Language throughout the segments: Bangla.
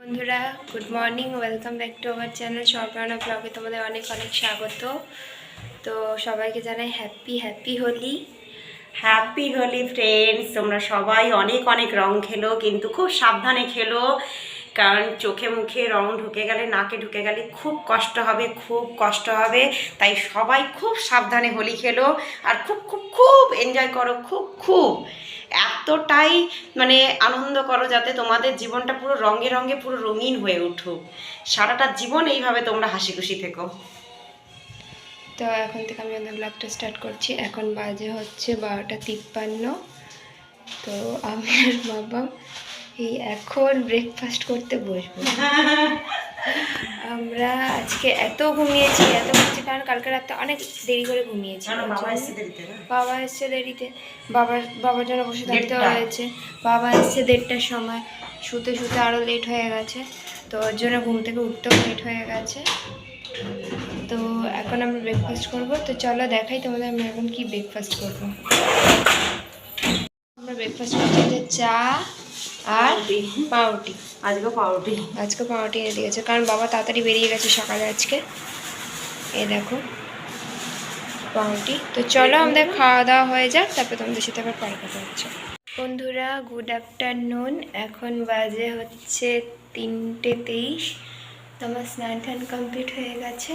বন্ধুরা good morning, welcome back to our channel Swarna ব্লগে তোমাদের অনেক অনেক স্বাগত। তো সবাইকে জানাই happy happy Holi. Happy Holi friends. তোমরা সবাই অনেক অনেক রং খেলো, কিন্তু খুব সাবধানে খেলো, কারণ চোখে মুখে রং ঢুকে গেলে, নাকে ঢুকে গেলে খুব কষ্ট হবে, খুব কষ্ট হবে। তাই সবাই খুব সাবধানে হোলি খেলো আর খুব খুব খুব এনজয় করো, খুব খুব এতটাই আনন্দ করো যাতে তোমাদের জীবনটা পুরো রঙে রঙে পুরো রঙিন হয়ে উঠুক। সারাটা জীবন এইভাবে তোমরা হাসি খুশি থেকো। তো এখন থেকে আমি আমাদের ব্লগটা স্টার্ট করছি। এখন বাজে হচ্ছে 12:53। তো আমি আর বাবা এই এখন ব্রেকফাস্ট করতে বসবো। আমরা আজকে এত ঘুমিয়েছি কারণ কালকে রাতে অনেক দেরি করে ঘুমিয়েছি। বাবা এসছে দেরিতে, বাবার জন্য বসে থাকতে হয়েছে। বাবা এসছে 1:30টার সময়, শুতে শুতে আরও লেট হয়ে গেছে, তো ওর জন্য ঘুম থেকে উঠতেও লেট হয়ে গেছে। তো এখন আমরা ব্রেকফাস্ট করবো। তো চলো দেখাই তোমাদের আমরা এখন কি ব্রেকফাস্ট করবো। আমরা ব্রেকফাস্ট করছি যে চা আর পাউরুটি। আজকে পাউরুটি এনে দিয়েছে, কারণ বাবা তাড়াতাড়ি বেরিয়ে গেছে সকালে আজকে। এই দেখো পাউরুটি। তো চলো আমাদের খাওয়া দাওয়া হয়ে যাক, তারপরে তোমাদের সাথে আবার পরে কথা হচ্ছে। বন্ধুরা গুড আফটারনুন। এখন বাজে হচ্ছে 3:23। তো আমার স্নান টান কমপ্লিট হয়ে গেছে।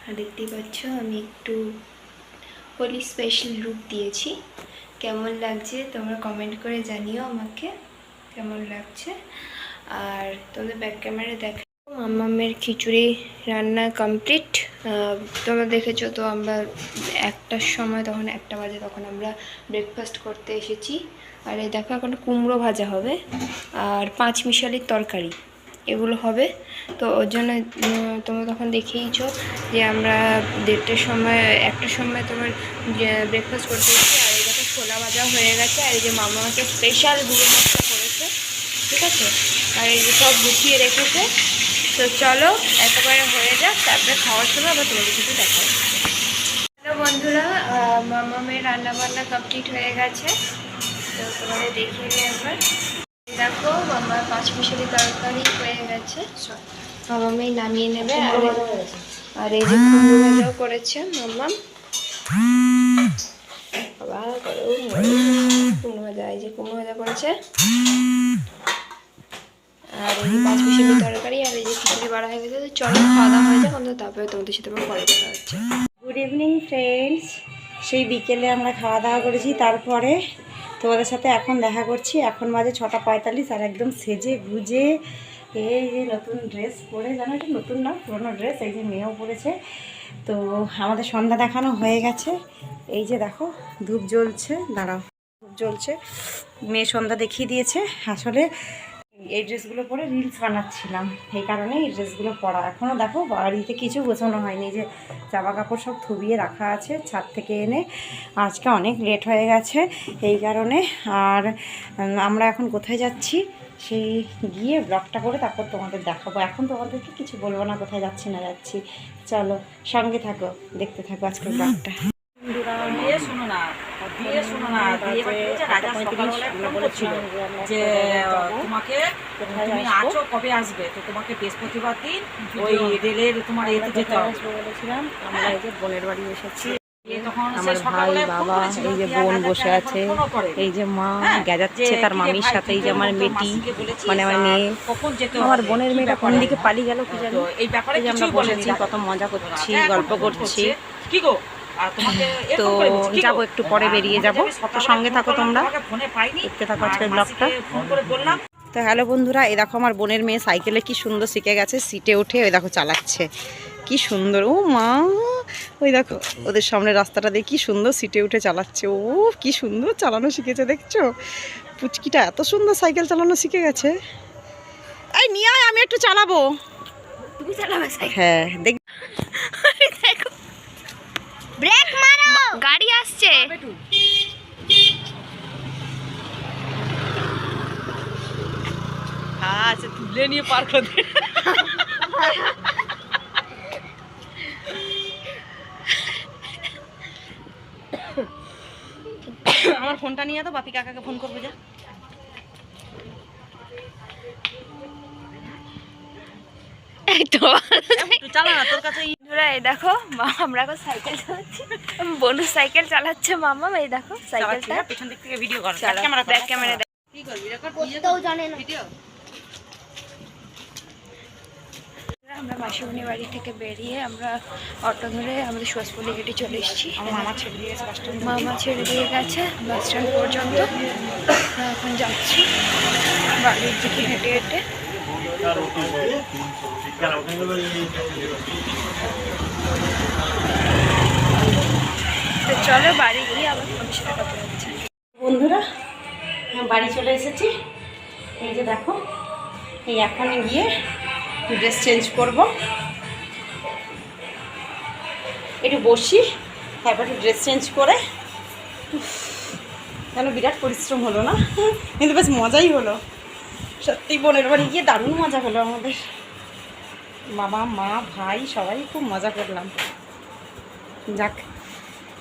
আর দেখতেই পাচ্ছ আমি একটু হোলি স্পেশাল লুক দিয়েছি। কেমন লাগছে তোমরা কমেন্ট করে জানিও আমাকে কেমন লাগছে। আর তোমাদের ব্যাক ক্যামেরা দেখো মাম্মামের খিচুড়ি রান্না কমপ্লিট। তোমরা দেখেছো তো, আমরা 1টার সময়, তখন 1টা বাজে, তখন আমরা ব্রেকফাস্ট করতে এসেছি। আর এই দেখো এখন কুমড়ো ভাজা হবে আর 5 মিশালির তরকারি, এগুলো হবে। তো ওর জন্য তোমরা তখন দেখেইছো যে আমরা 1:30টার সময় 1টার সময় তোমার ব্রেকফাস্ট করতে এসেছি। আর এই দেখো ছোলা ভাজা হয়ে গেছে, আর এই যে মামা আমাকে স্পেশাল গুঁড়ো মশলা করেছে, ঠিক আছে। আর এই যে সব গুছিয়ে রেখেছে। তো চলো একেবারে হয়ে যাক, তারপরে খাওয়ার সময় আবার তোমাদের সাথে দেখা হচ্ছে। হ্যালো বন্ধুরা, মামামের রান্নাবান্না কমপ্লিট হয়ে গেছে। তো তোমাদের দেখিয়ে নিই একবার। দেখো মামার 5 মিশালি তরকারি হয়ে গেছে, মামামেই নামিয়ে নেবে। আর এই যে কুমড়ো ভাজাও করেছে মাম্মাম। কুমড়ো ভাজা, এই যে কুমড়ো ভাজা করেছে। আর এই যে 5 মিশালি তরকারি, আর এই যে খিচুড়ি বাড়া হয়ে গেছে। তো চলো খাওয়া দাওয়া হয়ে যাক, আমাদের তারপরে তোমাদের সাথে আমার পরে কথা হচ্ছে। Good evening friends. সেই বিকেলে আমরা খাওয়া দাওয়া করেছি, তারপরে তোমাদের সাথে এখন দেখা করছি। এখন বাজে 6:45। আর একদম সেজে গুজে এই যে নতুন ড্রেস পরে, জানো এটা নতুন না পুরোনো ড্রেস, এই যে মেয়েও পরেছে। তো আমাদের সন্ধ্যা দেখানো হয়ে গেছে। এই যে দেখো ধূপ জ্বলছে, দাঁড়াও, ধূপ জ্বলছে, মেয়ে সন্ধ্যা দেখিয়ে দিয়েছে। আসলে এই ড্রেসগুলো পরে রিলস বানাচ্ছিলাম, এই কারণে এই ড্রেসগুলো পরা। এখনও দেখো বাড়িতে কিছু গোছানো হয়নি, যে জামা কাপড় সব থুবিয়ে রাখা আছে ছাদ থেকে এনে। আজকে অনেক লেট হয়ে গেছে এই কারণে। আর আমরা এখন কোথায় যাচ্ছি সেই গিয়ে ব্লগটা করে তারপর তোমাদের দেখাবো। এখন তোমাদেরকে কিছু বলবো না কোথায় যাচ্ছি না যাচ্ছি। চলো সঙ্গে থাকো, দেখতে থাকো আজকের ব্লগটা। যে তোমাকে তুমি আছো কবে আসবে, তো তোমাকে বৃহস্পতিবার দিন ওই রেলের তোমার এতে যেতে হবে বলেছিলাম। আমরা এই যে বোনের বাড়ি এসেছি, আমার ভাই বাবা, এই যে বোন বসে আছে, এই যে মা গেজাচ্ছে তার মামির সাথে, এই যে আমার মেয়েটি মানে আমার মেয়ে, আমার বোনের মেয়েটা কোন দিকে পালিয়ে গেল কি জানো। এই ব্যাপারে আমরা বসেছি, কত মজা করছি, গল্প করছি। কি গো তো যাবো একটু পরে, বেরিয়ে যাবো। তো সঙ্গে থাকো তোমরা, দেখতে থাকো আজকের ব্লগটা। তো হ্যালো বন্ধুরা, এই দেখো আমার বোনের মেয়ে সাইকেলে কি সুন্দর শিখে গেছে, সিটে উঠে ওই দেখো চালাচ্ছে, কি সুন্দর। ও মা, ওই দেখো ওদের সামনে রাস্তাটা দিয়ে কি সুন্দর সিটে উঠে চালাচ্ছে। ও কি সুন্দর চালানো শিখেছে, দেখছো পুচকিটা এত সুন্দর সাইকেল চালানো শিখে গেছে। এই নিয়ে আয়, আমি একটু চালাবো। তুমি চালাবে সাইকেল? হ্যাঁ দেখ, দেখো ব্রেক মারো, গাড়ি আসছে। আচ্ছা তুলে নিয়ে পার করে দে। আমার ফোনটা নিয়ে তো বাপি কাকাকে ফোন করবো যা। এই তো চালা না তোর কাছে বন্ধুরা এই দেখো আমরা এখন সাইকেল চালাচ্ছি, বন্ধু সাইকেল চালাচ্ছে, মামা এই দেখো সাইকেলটা পেছন দিক থেকে ভিডিও কর, ব্যাক ক্যামেরা কি করবি রেকর্ড জানে না। আমরা মাসিমণি বাড়ি থেকে বেরিয়ে আমরা অটো ধরে আমাদের সুভাষপল্লী গেটে চলে এসেছি। আমার মামা ছেড়ে দিয়ে গেছে বাস স্ট্যান্ড। মামা ছেড়ে দিয়ে গেছে বাস স্ট্যান্ড পর্যন্ত, আমরা এখন যাচ্ছি বাড়ির দিকে হেঁটে হেঁটে। তো চলো বাড়ি গিয়ে আবার তোমাদের সাথে কথা হচ্ছে। বন্ধুরা বাড়ি চলে এসেছি। এই যে দেখো, এই এখন গিয়ে ড্রেস চেঞ্জ করব, একটু বসি, তারপর একটু ড্রেস চেঞ্জ করে। কেন বিরাট পরিশ্রম হলো না, কিন্তু বেশ মজাই হলো সত্যি। বোনের বাড়ি গিয়ে দারুণ মজা হলো আমাদের, বাবা মা ভাই সবাই খুব মজা করলাম। যাক,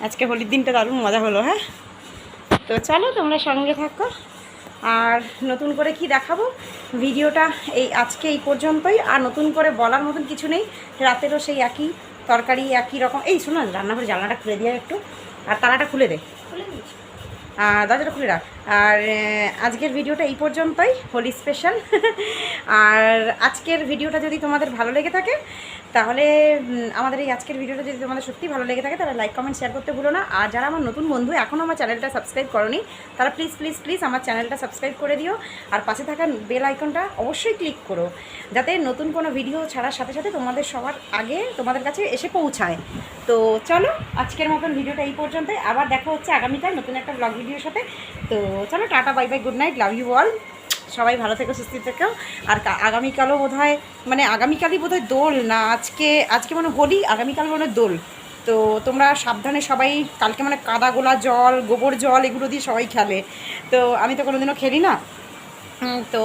আজকে হোলির দিনটা দারুণ মজা হলো। হ্যাঁ, তো চলো তোমরা সঙ্গে থাকো। আর নতুন করে কি দেখাবো, ভিডিওটা এই আজকে এই পর্যন্তই। আর নতুন করে বলার মতন কিছু নেই, রাতেরও সেই একই তরকারি একই রকম। এই শোনো, রান্নাঘরে জানলাটা খুলে দিয়ে একটু, আর তালাটা খুলে দে, আর দরজাটা খুলে রাখ। আর আজকের ভিডিওটা এই পর্যন্তই, হোলি স্পেশাল। আর আজকের ভিডিওটা যদি তোমাদের ভালো লেগে থাকে, তাহলে আমাদের এই আজকের ভিডিওটা যদি তোমাদের সত্যি ভালো লেগে থাকে, তাহলে লাইক কমেন্ট শেয়ার করতে ভুলো না। আর যারা আমার নতুন বন্ধু এখনও আমার চ্যানেলটা সাবস্ক্রাইব করোনি, তারা প্লিজ প্লিজ প্লিজ আমার চ্যানেলটা সাবস্ক্রাইব করে দিও। আর পাশে থাকা বেল আইকনটা অবশ্যই ক্লিক করো, যাতে নতুন কোনো ভিডিও ছাড়ার সাথে সাথে তোমাদের সবার আগে তোমাদের কাছে এসে পৌঁছায়। তো চলো আজকের মতন ভিডিওটা এই পর্যন্তই, আবার দেখা হচ্ছে আগামীকাল নতুন একটা ব্লগ ভিডিওর সাথে। তো চলো টাটা, bye bye, good night, love you all. সবাই ভালো থেকো, সুস্থ থেকো। আর আগামীকালও বোধহয়, মানে আগামীকালই বোধহয় দোল না, আজকে মানে হোলি, আগামীকাল মানে দোল। তো তোমরা সাবধানে সবাই, কালকে মানে কাদা গোলা জল, গোবর জল এগুলো দিয়ে সবাই খেলে। তো আমি তো কোনোদিনও খেলি না, তো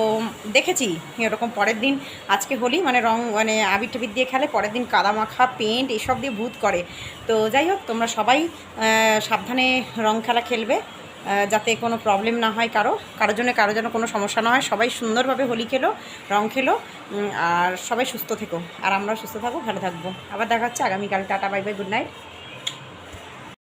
দেখেছি এরকম পরের দিন, আজকে হোলি মানে রং মানে আবির টাবির দিয়ে খেলে, পরের দিন কাদা মাখা পেন্ট এসব দিয়ে ভূত করে। তো যাই হোক, তোমরা সবাই সাবধানে রং খেলা খেলবে, যাতে কোনো প্রবলেম না হয় কারোর জন্য কোনো সমস্যা না হয়। সবাই সুন্দরভাবে হোলি খেলো, রং খেলো, আর সবাই সুস্থ থেকো। আর আমরাও সুস্থ থাকবো, ভালো থাকবো। আবার দেখা হচ্ছে আগামীকাল। Tata, bye bye, good night.